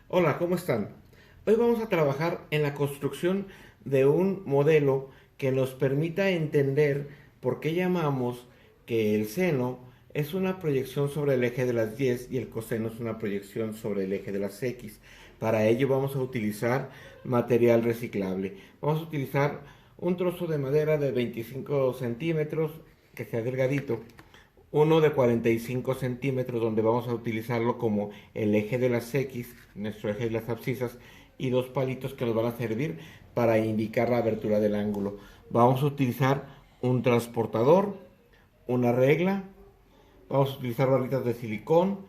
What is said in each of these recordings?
Hola, ¿cómo están? Hoy vamos a trabajar en la construcción de un modelo que nos permita entender por qué llamamos que el seno es una proyección sobre el eje de las 10 y el coseno es una proyección sobre el eje de las X. Para ello vamos a utilizar material reciclable. Vamos a utilizar un trozo de madera de 25 centímetros que sea delgadito, uno de 45 centímetros donde vamos a utilizarlo como el eje de las X, nuestro eje de las abscisas, y dos palitos que nos van a servir para indicar la abertura del ángulo. Vamos a utilizar un transportador, una regla, vamos a utilizar barritas de silicón,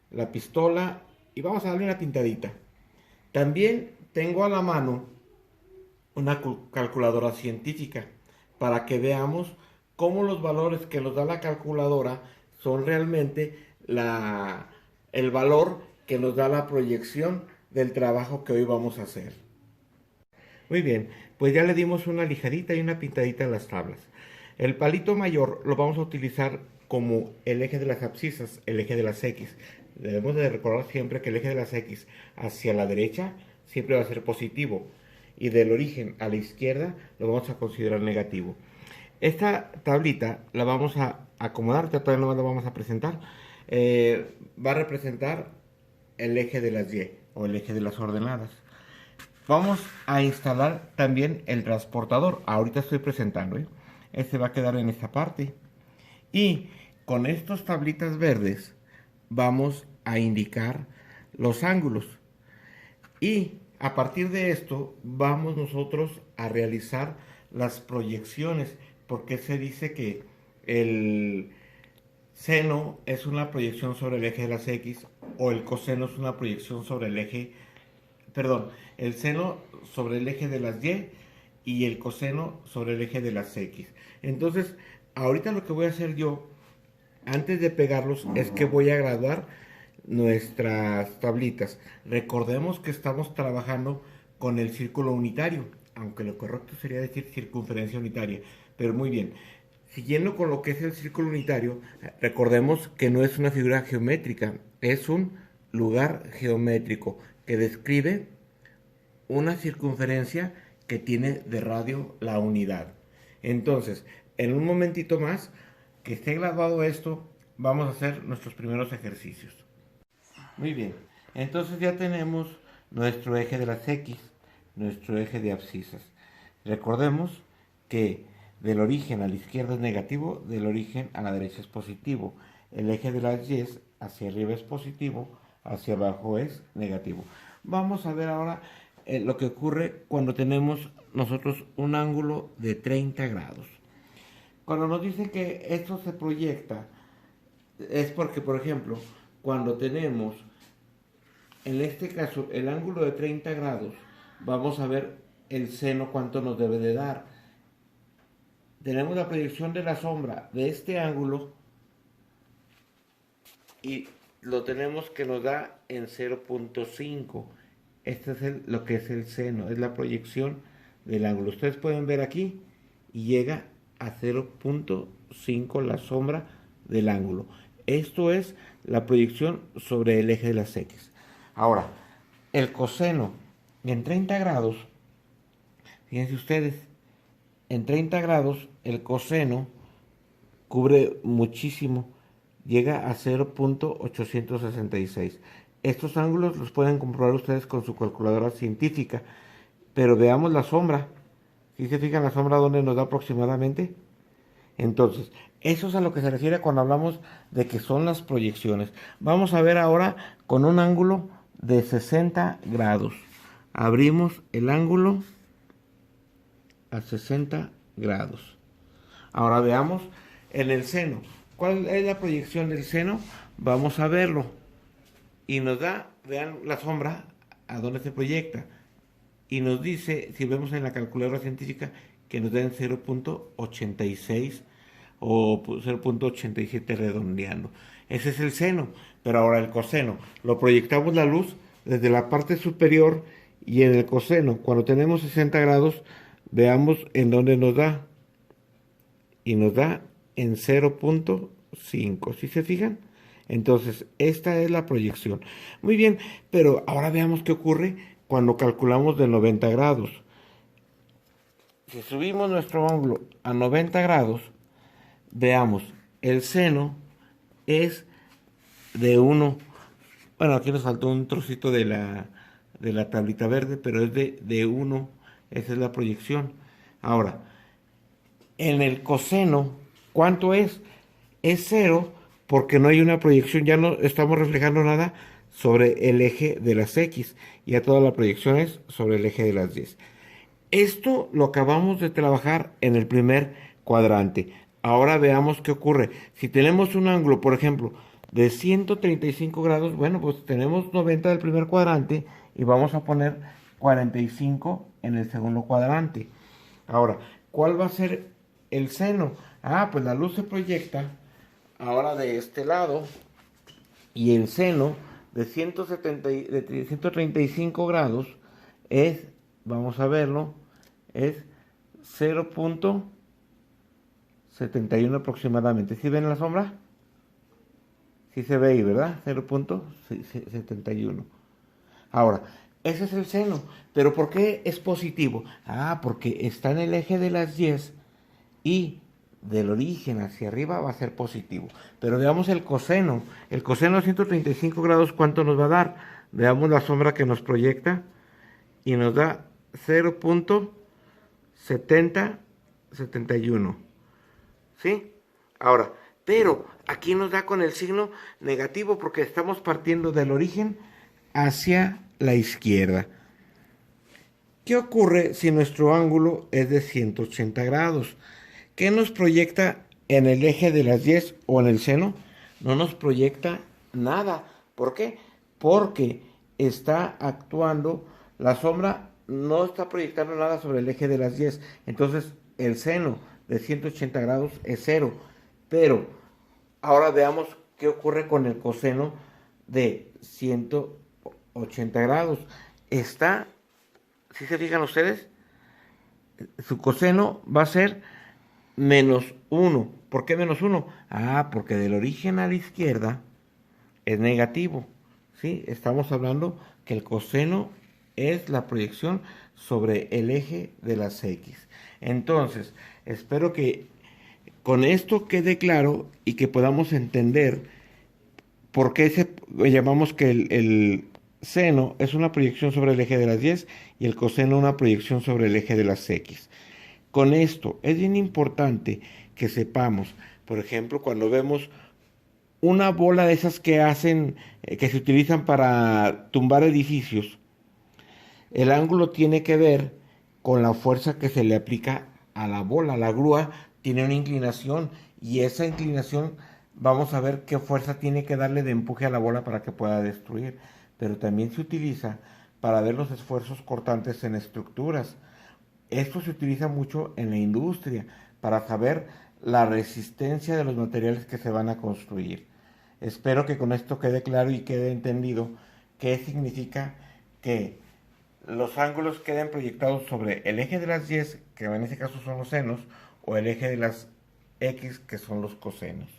la pistola y vamos a darle una pintadita. También tengo a la mano una calculadora científica para que veamos cómo los valores que nos da la calculadora son realmente el valor que nos da la proyección del trabajo que hoy vamos a hacer. Muy bien, pues ya le dimos una lijadita y una pintadita en las tablas. El palito mayor lo vamos a utilizar como el eje de las abscisas, el eje de las X. Debemos de recordar siempre que el eje de las X hacia la derecha siempre va a ser positivo y del origen a la izquierda lo vamos a considerar negativo. Esta tablita la vamos a acomodar, todavía no la vamos a presentar. Va a representar el eje de las Y o el eje de las ordenadas. Vamos a instalar también el transportador. Ahorita estoy presentando, ¿eh? Este va a quedar en esta parte. Y con estas tablitas verdes vamos a indicar los ángulos. Y a partir de esto vamos nosotros a realizar las proyecciones. Porque se dice que el seno es una proyección sobre el eje de las X o el coseno es una proyección sobre el eje, perdón, el seno sobre el eje de las y el coseno sobre el eje de las X. Entonces, ahorita lo que voy a hacer yo, antes de pegarlos, es que voy a graduar nuestras tablitas. Recordemos que estamos trabajando con el círculo unitario, aunque lo correcto sería decir circunferencia unitaria. Pero muy bien, siguiendo con lo que es el círculo unitario, recordemos que no es una figura geométrica, es un lugar geométrico que describe una circunferencia que tiene de radio la unidad. Entonces, en un momentito más que esté grabado esto, vamos a hacer nuestros primeros ejercicios. Muy bien, entonces ya tenemos nuestro eje de las X, nuestro eje de abscisas. Recordemos que del origen a la izquierda es negativo, del origen a la derecha es positivo. El eje de las Y hacia arriba es positivo, hacia abajo es negativo. Vamos a ver ahora lo que ocurre cuando tenemos nosotros un ángulo de 30 grados. Cuando nos dicen que esto se proyecta, es porque, por ejemplo, cuando tenemos, en este caso, el ángulo de 30 grados, vamos a ver el seno cuánto nos debe de dar. Tenemos la proyección de la sombra de este ángulo y lo tenemos que nos da en 0.5. Este es lo que es el seno, es la proyección del ángulo. Ustedes pueden ver aquí y llega a 0.5 la sombra del ángulo. Esto es la proyección sobre el eje de las X. Ahora, el coseno en 30 grados, fíjense ustedes, en 30 grados el coseno cubre muchísimo, llega a 0.866. Estos ángulos los pueden comprobar ustedes con su calculadora científica, pero veamos la sombra. Si se fijan la sombra donde nos da aproximadamente. Entonces, eso es a lo que se refiere cuando hablamos de que son las proyecciones. Vamos a ver ahora con un ángulo de 60 grados. Abrimos el ángulo a 60 grados. Ahora veamos en el seno. ¿Cuál es la proyección del seno? Vamos a verlo. Y nos da, vean la sombra, a dónde se proyecta. Y nos dice, si vemos en la calculadora científica, que nos da en 0.86 o 0.87 redondeando. Ese es el seno. Pero ahora el coseno. Lo proyectamos la luz desde la parte superior y en el coseno. Cuando tenemos 60 grados, veamos en dónde nos da. Y nos da en 0.5. ¿Sí se fijan? Entonces, esta es la proyección. Muy bien, pero ahora veamos qué ocurre cuando calculamos de 90 grados. Si subimos nuestro ángulo a 90 grados, veamos, el seno es de 1. Bueno, aquí nos faltó un trocito de la tablita verde, pero es de 1. Esa es la proyección. Ahora, en el coseno, ¿cuánto es? Es 0 porque no hay una proyección, ya no estamos reflejando nada sobre el eje de las X. Ya toda la proyección es sobre el eje de las Y. Esto lo acabamos de trabajar en el primer cuadrante. Ahora veamos qué ocurre. Si tenemos un ángulo, por ejemplo, de 135 grados, bueno, pues tenemos 90 del primer cuadrante y vamos a poner 45 en el segundo cuadrante. Ahora, ¿cuál va a ser el seno? Ah, pues la luz se proyecta ahora de este lado y el seno de 135 grados es, vamos a verlo, es 0.71 aproximadamente. ¿Sí ven la sombra? Sí se ve ahí, ¿verdad? 0.71. Ahora, ese es el seno. ¿Pero por qué es positivo? Ah, porque está en el eje de las 10 y del origen hacia arriba va a ser positivo. Pero veamos el coseno. El coseno de 135 grados, ¿cuánto nos va a dar? Veamos la sombra que nos proyecta y nos da 0.7071. ¿Sí? Ahora, pero aquí nos da con el signo negativo porque estamos partiendo del origen hacia la izquierda. ¿Qué ocurre si nuestro ángulo es de 180 grados? ¿Qué nos proyecta en el eje de las 10 o en el seno? No nos proyecta nada. ¿Por qué? Porque está actuando, la sombra no está proyectando nada sobre el eje de las 10. Entonces el seno de 180 grados es 0. Pero ahora veamos qué ocurre con el coseno de 180 grados. Está, si se fijan ustedes, su coseno va a ser menos 1. ¿Por qué menos 1? Ah, porque del origen a la izquierda es negativo. ¿Sí? Estamos hablando que el coseno es la proyección sobre el eje de las X. Entonces, espero que con esto quede claro y que podamos entender por qué llamamos que el seno es una proyección sobre el eje de las 10 y el coseno una proyección sobre el eje de las X. Con esto es bien importante que sepamos, por ejemplo, cuando vemos una bola de esas que hacen, que se utilizan para tumbar edificios, el ángulo tiene que ver con la fuerza que se le aplica a la bola. La grúa tiene una inclinación y esa inclinación vamos a ver qué fuerza tiene que darle de empuje a la bola para que pueda destruir. Pero también se utiliza para ver los esfuerzos cortantes en estructuras. Esto se utiliza mucho en la industria para saber la resistencia de los materiales que se van a construir. Espero que con esto quede claro y quede entendido qué significa que los ángulos queden proyectados sobre el eje de las 10, que en este caso son los senos, o el eje de las X, que son los cosenos.